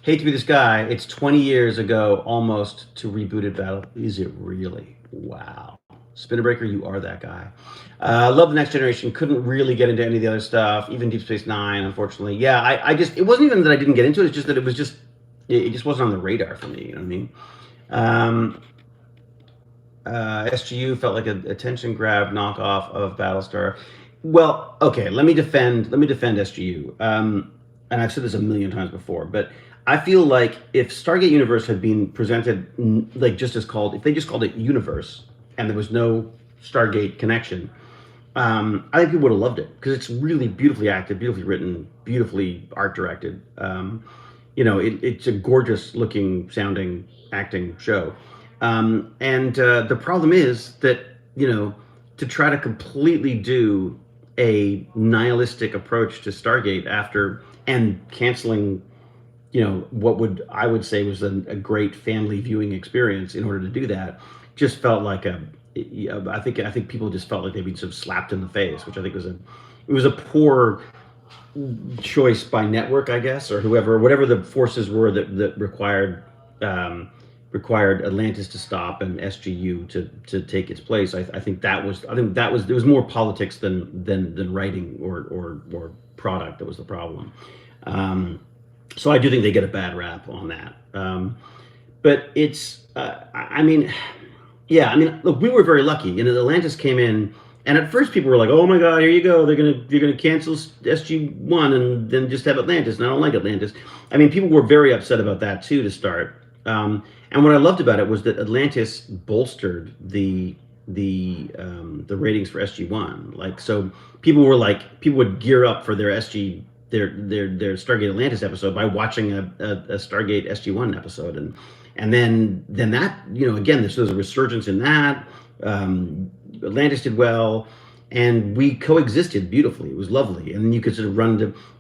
Hate to be this guy. It's 20 years ago, almost, to rebooted Battle. Is it really? Wow. Spinnerbreaker, you are that guy. Love the Next Generation. Couldn't really get into any of the other stuff. Even Deep Space Nine, unfortunately. Yeah, it wasn't even that I didn't get into it. It's just that it just wasn't on the radar for me. You know what I mean? SGU felt like a attention grab knockoff of Battlestar. Well, okay. Let me defend SGU. And I've said this a million times before, but I feel like if Stargate Universe had been presented like if they just called it Universe and there was no Stargate connection, I think people would have loved it because it's really beautifully acted, beautifully written, beautifully art directed. It's a gorgeous looking sounding acting show. The problem is that, to try to completely do a nihilistic approach to Stargate and canceling what I would say was a great family viewing experience in order to do that, just felt like I think people just felt like they'd been sort of slapped in the face, which I think was a poor choice by network, I guess, or whatever the forces were that required Atlantis to stop and SGU to take its place. I think there was more politics than writing or product that was the problem. So I do think they get a bad rap on that. But it's, look, we were very lucky. Atlantis came in, and at first people were like, "Oh my God, here you go. You're gonna cancel SG-1 and then just have Atlantis." And I don't like Atlantis. I mean, people were very upset about that too to start. And what I loved about it was that Atlantis bolstered the ratings for SG-1. Like, so people would gear up for their Stargate Atlantis episode by watching a Stargate SG-1 episode, and then that, again, there was a resurgence in that. Atlantis did well, and we coexisted beautifully. It was lovely, and you could sort of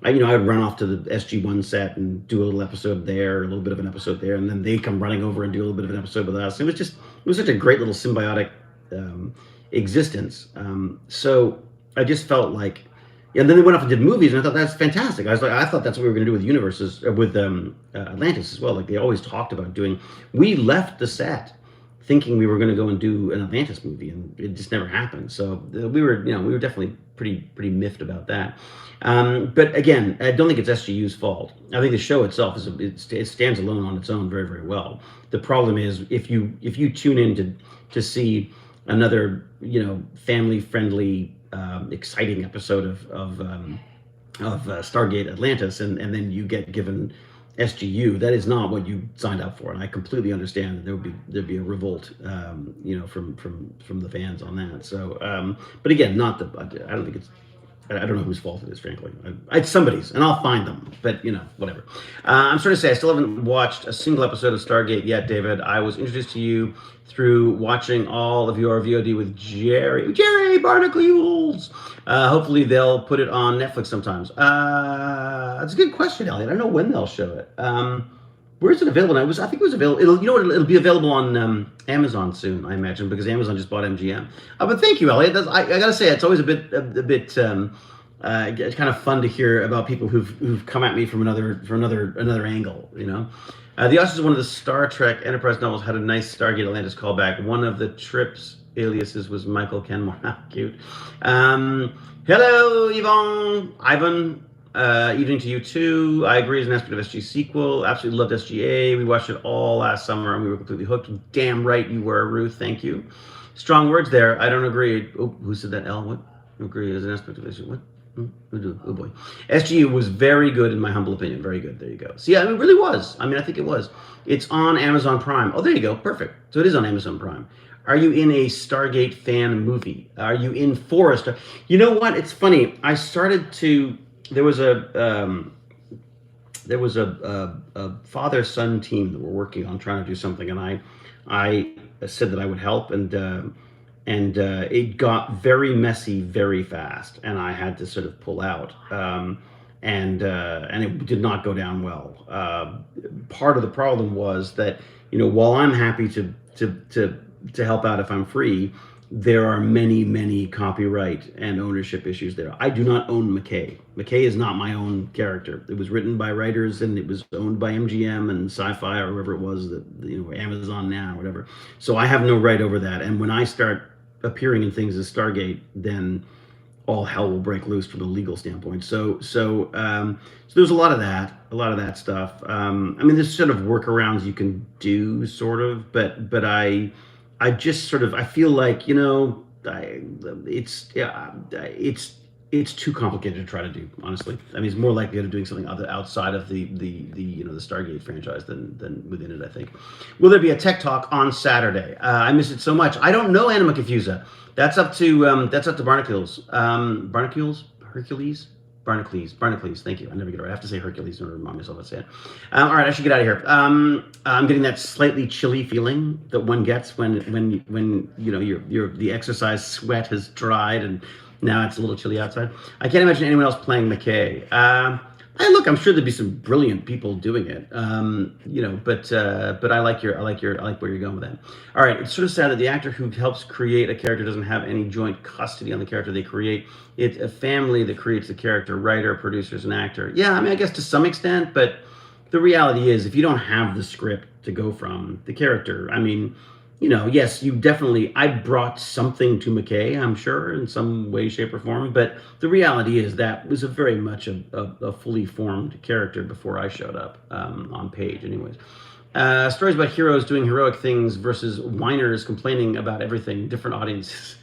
I'd run off to the SG-1 set and do a little episode there, a little bit of an episode there, and then they'd come running over and do a little bit of an episode with us. It was such a great little symbiotic existence. So I just felt like. And then they went off and did movies, and I thought that's fantastic. I thought that's what we were going to do with Universes, with Atlantis as well. Like they always talked about doing. We left the set thinking we were going to go and do an Atlantis movie, and it just never happened. So we were definitely pretty miffed about that. But again, I don't think it's SGU's fault. I think the show itself it stands alone on its own very, very well. The problem is if you tune in to see another family friendly exciting episode of Stargate Atlantis, and then you get given SGU, that is not what you signed up for, and I completely understand that there'd be a revolt, from the fans on that. So, but again, I don't think it's. I don't know whose fault it is, frankly. It's somebody's, and I'll find them. But whatever. I'm sorry to say, I still haven't watched a single episode of Stargate yet, David. I was introduced to you through watching all of your VOD with Jerry Barnacles. Hopefully, they'll put it on Netflix sometimes. That's a good question, Elliot. I don't know when they'll show it. Where is it available now? I think it was available. It'll be available on Amazon soon, I imagine, because Amazon just bought MGM. But thank you, Elliot. I gotta say, it's always a bit it's kind of fun to hear about people who've come at me from another angle. The Authors of one of the Star Trek Enterprise novels had a nice Stargate Atlantis callback. One of the Trips aliases was Michael Kenmore. Cute. Hello, Ivan. Evening to you too. I agree as an aspect of SG sequel. Absolutely loved SGA. We watched it all last summer and we were completely hooked. Damn right you were, Ruth. Thank you. Strong words there. I don't agree. Oh, who said that? L? What? Agree as an aspect of SG. What? Oh boy. SGU was very good in my humble opinion. Very good. There you go. See, it really was. I think it was. It's on Amazon Prime. Oh, there you go. Perfect. So it is on Amazon Prime. Are you in a Stargate fan movie? Are you in Forrest? You know what? It's funny. I started to. There was a father-son team that were working on trying to do something, and I said that I would help, and it got very messy very fast, and I had to sort of pull out, and it did not go down well. Part of the problem was that while I'm happy to help out if I'm free, there are many copyright and ownership issues there. I do not own McKay. McKay is not my own character. It was written by writers and it was owned by MGM and Sci-Fi or whoever it was, that Amazon now or whatever. So I have no right over that. And when I start appearing in things as Stargate, then all hell will break loose from a legal standpoint. So there's a lot of that stuff. There's sort of workarounds you can do, sort of, but I just sort of, I feel like, it's too complicated to try to do, honestly. It's more likely to doing something outside of the Stargate franchise than within it, I think. Will there be a tech talk on Saturday? I miss it so much. I don't know, Anima Confusa. That's up to Barnacles. Barnacles. Thank you. I never get it right. I have to say Hercules in order to remind myself to say it. All right, I should get out of here. I'm getting that slightly chilly feeling that one gets when the exercise sweat has dried and now it's a little chilly outside. I can't imagine anyone else playing McKay. Look, I'm sure there'd be some brilliant people doing it. But I like where you're going with that. All right, it's sort of sad that the actor who helps create a character doesn't have any joint custody on the character they create. It's a family that creates the character, writer, producers, and actor. Yeah, I guess to some extent, but the reality is if you don't have the script to go from, the character, yes, you definitely, I brought something to McKay, I'm sure, in some way, shape, or form, but the reality is that was very much a fully formed character before I showed up on page, anyways. Stories about heroes doing heroic things versus whiners complaining about everything, different audiences.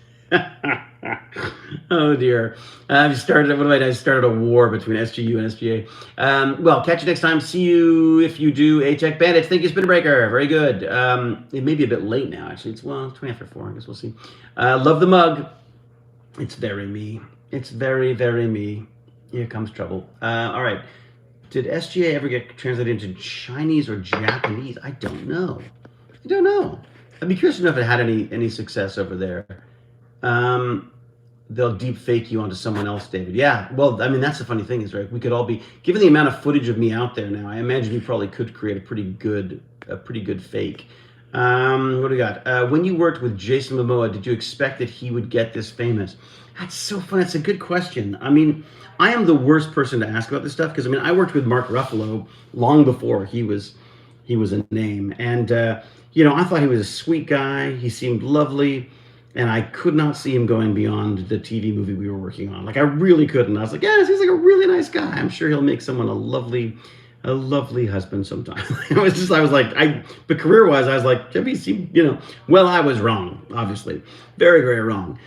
Oh dear. I started a war between SGU and SGA. Well, catch you next time. See you if you do a Tech Bandits. Thank you, Spinbreaker. Very good. It may be a bit late now, actually. It's 20 after 4. I guess we'll see. Love the mug. It's very me. It's very, very me. Here comes trouble. All right. Did SGA ever get translated into Chinese or Japanese? I don't know. I'd be curious to know if it had any success over there. They'll deep fake you onto someone else, David. Yeah, well, that's the funny thing is, right? We could all be, given the amount of footage of me out there now, I imagine you probably could create a pretty good fake. What do we got? When you worked with Jason Momoa, did you expect that he would get this famous? That's so fun. That's a good question. I am the worst person to ask about this stuff because I worked with Mark Ruffalo long before he was a name, and I thought he was a sweet guy. He seemed lovely. And I could not see him going beyond the TV movie we were working on. Like, I really couldn't. I was like, yeah, he seems like a really nice guy. I'm sure he'll make someone a lovely husband sometime. But career-wise, I was like, Gimpy seemed, well, I was wrong, obviously. Very, very wrong.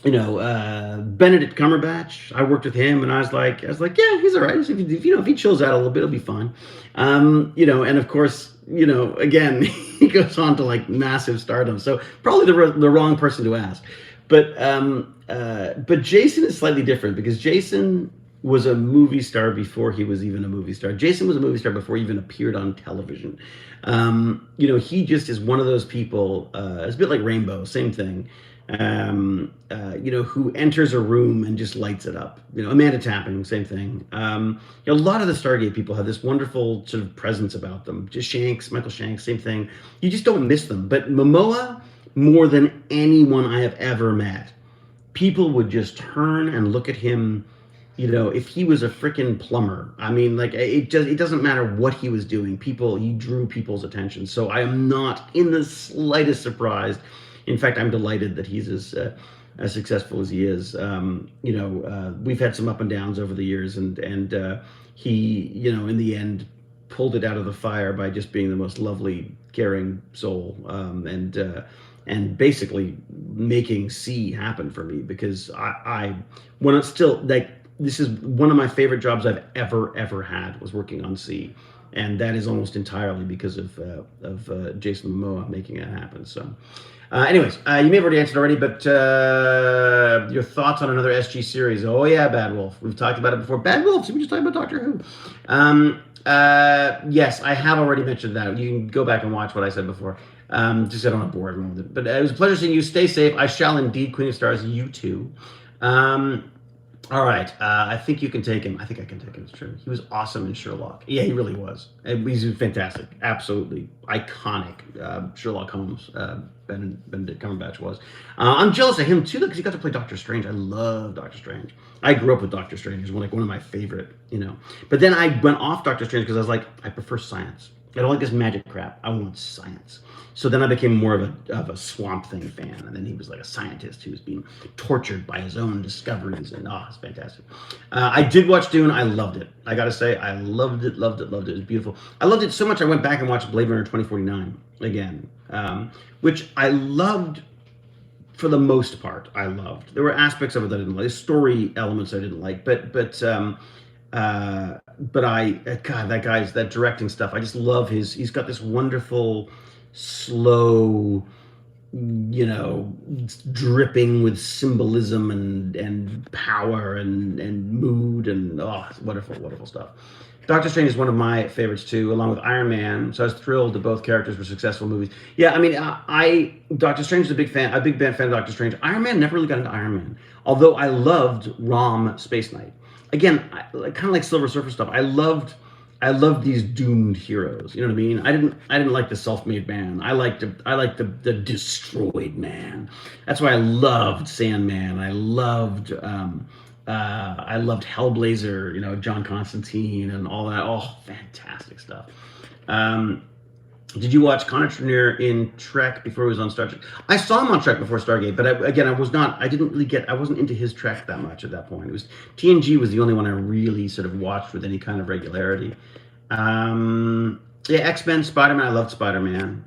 Benedict Cumberbatch, I worked with him, and I was like, yeah, he's all right. If he chills out a little bit, it'll be fine. And of course, again, he goes on to like massive stardom. So probably the wrong person to ask. But Jason is slightly different because Jason was a movie star before he was even a movie star. Jason was a movie star before he even appeared on television. He just is one of those people. It's a bit like Rainbow, same thing. Who enters a room and just lights it up. Amanda Tapping, same thing. A lot of the Stargate people have this wonderful sort of presence about them. Just Michael Shanks, same thing. You just don't miss them. But Momoa, more than anyone I have ever met, people would just turn and look at him. If he was a freaking plumber, I mean, like it doesn't matter what he was doing. He drew people's attention. So I am not in the slightest surprised. In fact, I'm delighted that he's as successful as he is. We've had some up and downs over the years, and he, in the end, pulled it out of the fire by just being the most lovely, caring soul, and basically making C happen for me, because when it's still like, this is one of my favorite jobs I've ever had, was working on C. And that is almost entirely because of Jason Momoa making it happen. So, anyways, you may have already answered already, but your thoughts on another SG series? Oh yeah, Bad Wolf. We've talked about it before. Bad Wolf. So we just talked about Doctor Who. Yes, I have already mentioned that. You can go back and watch what I said before. Just I don't want to bore everyone with it. But it was a pleasure seeing you. Stay safe. I shall indeed. Queen of Stars. You too. All right, I think you can take him. I think I can take him. It's true. He was awesome in Sherlock. Yeah, he really was. He's fantastic. Absolutely iconic. Sherlock Holmes. Benedict Cumberbatch was. I'm jealous of him too, because he got to play Doctor Strange. I love Doctor Strange. I grew up with Doctor Strange. He's one of my favorite. But then I went off Doctor Strange because I was like, I prefer science. I don't like this magic crap. I want science. So then I became more of a Swamp Thing fan, and then he was like a scientist who was being tortured by his own discoveries, and it's fantastic. I did watch Dune. I loved it. I gotta say, I loved it. It was beautiful. I loved it so much I went back and watched Blade Runner 2049 again, which I loved for the most part. I loved. There were aspects of it that I didn't like. Story elements I didn't like, but that directing stuff, I just love he's got this wonderful, slow, dripping with symbolism and power and mood, and it's wonderful stuff. Doctor Strange is one of my favorites too, along with Iron Man. So I was thrilled that both characters were successful movies. Yeah, I mean, Doctor Strange is a big fan of Doctor Strange. Iron Man never really got into Iron Man, although I loved Rom Space Knight. Again, kind of like Silver Surfer stuff. I loved these doomed heroes. You know what I mean? I didn't like the self-made man. I liked the destroyed man. That's why I loved Sandman. I loved Hellblazer. John Constantine and all that. Oh, fantastic stuff. Did you watch Connor Trinneer in Trek before he was on Star Trek? I saw him on Trek before Stargate, but I wasn't into his Trek that much at that point. It was TNG was the only one I really sort of watched with any kind of regularity. X-Men, Spider-Man. I loved Spider-Man.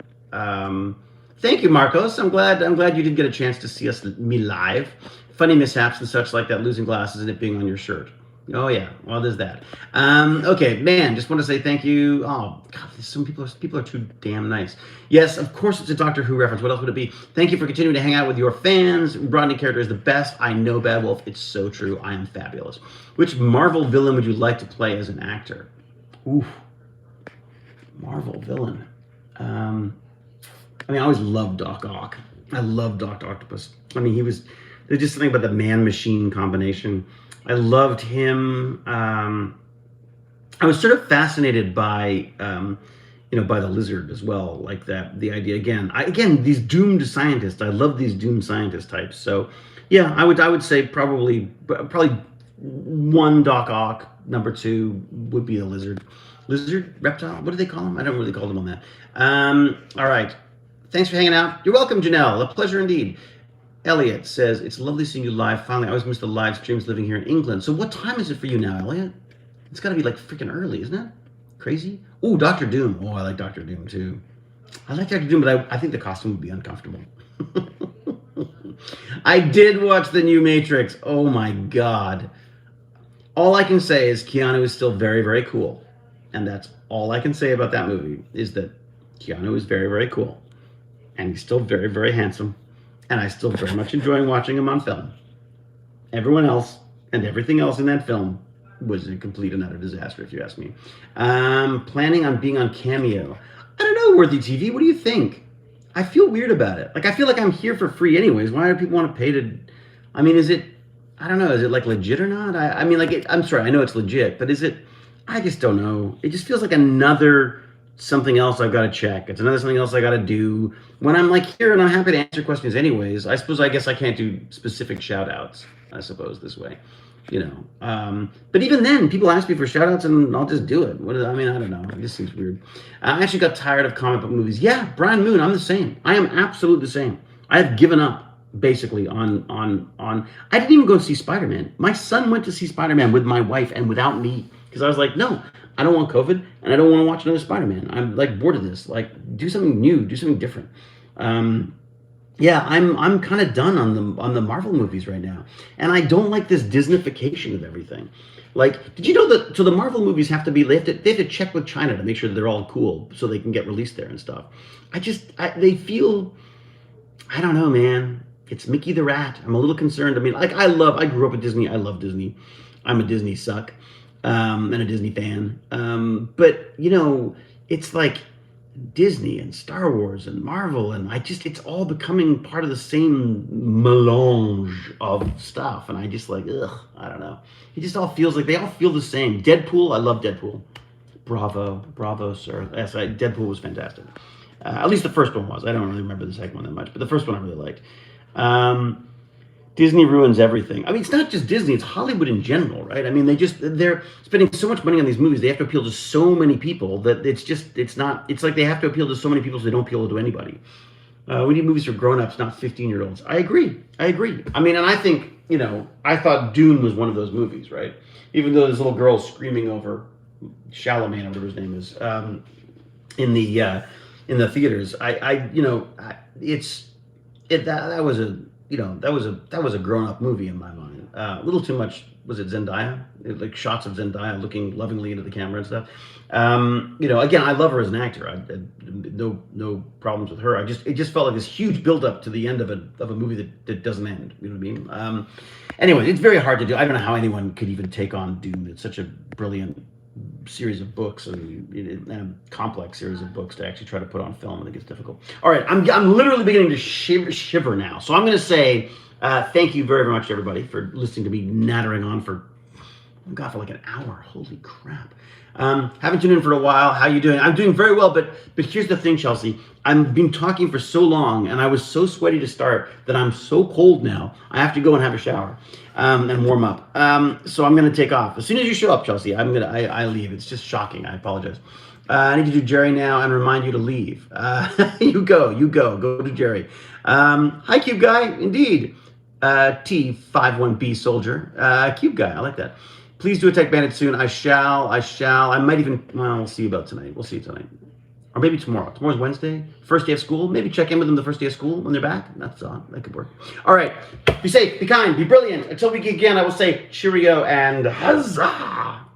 Thank you, Marcos. I'm glad you did get a chance to see me live. Funny mishaps and such like that, losing glasses and it being on your shirt. Oh yeah, well there's that. Okay, man, just want to say thank you. Oh God, some people are too damn nice. Yes, of course it's a Doctor Who reference. What else would it be? Thank you for continuing to hang out with your fans. Rodney character is the best. I know, Bad Wolf. It's so true. I am fabulous. Which Marvel villain would you like to play as an actor? Oof, Marvel villain. I always loved Doc Ock. I love Dr. Octopus. There's just something about the man-machine combination. I loved him. I was sort of fascinated by, by the Lizard as well, like that. The idea again, these doomed scientists. I love these doomed scientist types. So, yeah, I would say probably one Doc Ock, Number 2 would be the lizard. Lizard? Reptile? What do they call them? I don't really call them on that. All right. Thanks for hanging out. You're welcome, Janelle. A pleasure indeed. Elliot says, it's lovely seeing you live. Finally, I always miss the live streams living here in England. So what time is it for you now, Elliot? It's got to be like freaking early, isn't it? Crazy? Ooh, Dr. Doom. Oh, I like Dr. Doom too. I like Dr. Doom, but I think the costume would be uncomfortable. I did watch the new Matrix. Oh my God. All I can say is Keanu is still very, very cool. And that's all I can say about that movie, is that Keanu is very, very cool. And he's still very, very handsome. And I still very much enjoy watching him on film. Everyone else and everything else in that film was a complete and utter disaster, if you ask me. Planning on being on Cameo. I don't know, Worthy TV. What do you think? I feel weird about it. Like, I feel like I'm here for free anyways. Why do people want to pay to... I mean, is it... I don't know. Is it, like, legit or not? I mean, like, I'm sorry. I know it's legit. But is it... I just don't know. It just feels like another something else I've got to check. It's another something else I got to do. When I'm, like, here and I'm happy to answer questions anyways, I guess I can't do specific shout-outs, I suppose, this way. You know, but even then, people ask me for shout-outs and I'll just do it. I mean, I don't know. It just seems weird. I actually got tired of comic book movies. Yeah, Brian Moon, I'm the same. I am absolutely the same. I have given up, basically, on. I didn't even go see Spider-Man. My son went to see Spider-Man with my wife and without me. Because I was like, no, I don't want COVID and I don't want to watch another Spider-Man. I'm, like, bored of this. Like, do something new. Do something different. Yeah, I'm kind of done on the Marvel movies right now, and I don't like this Disneyfication of everything. Like, did you know that? So the Marvel movies have to check with China to make sure that they're all cool, so they can get released there and stuff. They feel, I don't know, man. It's Mickey the Rat. I'm a little concerned. I mean, like, I grew up with Disney. I love Disney. I'm a Disney suck, and a Disney fan. But you know, it's like Disney and Star Wars and Marvel, and it's all becoming part of the same melange of stuff, and I just like, I don't know. It just all feels like they all feel the same. Deadpool, I love Deadpool. Bravo, sir. Yes, Deadpool was fantastic. At least the first one was. I don't really remember the second one that much, but the first one I really liked. Disney ruins everything. I mean, it's not just Disney, it's Hollywood in general, right? I mean, they're spending so much money on these movies, they have to appeal to so many people that it's like they have to appeal to so many people so they don't appeal to anybody. We need movies for grown-ups, not 15-year-olds. I agree. I mean, and I think, you know, I thought Dune was one of those movies, right? Even though this little girl screaming over Chalamet, or whatever his name is, in the theaters, that was a grown-up movie in my mind. A little too much. Was it Zendaya? Like shots of Zendaya looking lovingly into the camera and stuff. Again, I love her as an actor. I no problems with her. It just felt like this huge build-up to the end of a movie that doesn't end. You know what I mean? Anyway, it's very hard to do. I don't know how anyone could even take on Dune. It's such a brilliant series of books and a complex series of books to actually try to put on film, and it gets difficult. All right, I'm literally beginning to shiver now. So I'm going to say thank you very, very much, everybody, for listening to me nattering on for like an hour. Holy crap. Haven't tuned in for a while. How you doing? I'm doing very well, but here's the thing, Chelsea. I've been talking for so long, and I was so sweaty to start that I'm so cold now. I have to go and have a shower and warm up. So I'm going to take off. As soon as you show up, Chelsea, I leave. It's just shocking. I apologize. I need to do Jerry now and remind you to leave. You go to Jerry. Hi, Cube Guy. Indeed. T51B Soldier. Cube Guy. I like that. Please do Attack Bandit soon. I shall. I might even, well, we'll see about tonight. We'll see tonight. Or maybe tomorrow. Tomorrow's Wednesday. First day of school. Maybe check in with them the first day of school when they're back. That could work. All right. Be safe. Be kind. Be brilliant. Until we get again, I will say cheerio and huzzah.